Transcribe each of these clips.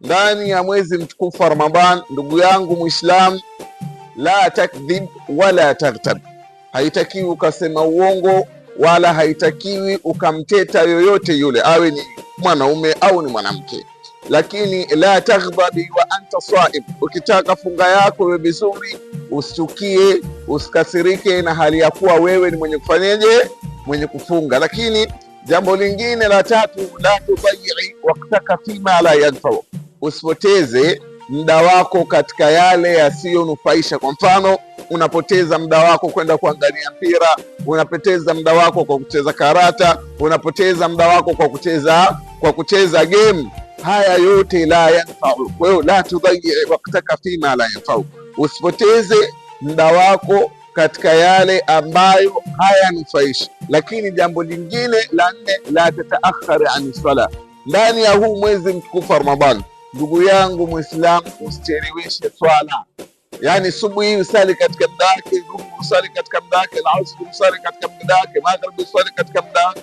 ndani ya mwezi mtukufu wa Ramadhan. Ndugu yangu Muislam, la takdhib wala taghtab, haitakiwi ukasema uongo wala haitakiwi ukamteta yoyote yule, awe ni mwanaume au ni mwanamke. Lakini la taghdhabi wa anta saim, ukitaka funga yako iwe vizuri, usichukie, usikasirike na hali ya kuwa wewe ni mwenye kufanyeje, mwenye kufunga. Lakini jambo lingine la tatu, la tudayyi waqtaka fima la yanfa'u, usipoteze muda wako katika yale yasiyonufaisha. Kwa mfano, unapoteza muda wako kwenda kuangalia mpira, unapoteza muda wako kwa kucheza karata, unapoteza muda wako kwa kucheza game. Haya yote la yanfa'u. Kwa hiyo la tudayyi waqtaka fima la yanfa'u, usipoteze muda wako katika yale ambayo hayanufaishi. Lakini jambo lingine la nne, la tataakhari an sala, ndani ya huu mwezi mtukufu wa Ramadhani, ndugu yangu Muislamu, usicheleweshe swala. Yani subuhi usali katika muda wake, dhuhuri usali katika muda wake, alasiri usali katika muda wake, magharibi usali katika muda wake,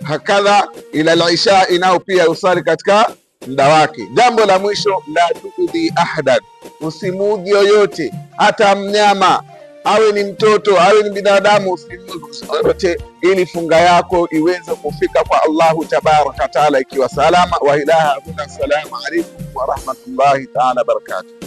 hakadha ila al-isha inao pia usali katika muda wake. Jambo la mwisho, la tuudhi ahadan, usimuudhi yoyote, hata mnyama, awe ni mtoto, awe ni binadamu, usimuudhi yoyote, ili funga yako iweze kufika kwa Allahu tabaraka taala ikiwa salama. Wa ilaha abuna, assalamu alaikum wa rahmatullahi taala barakatuh.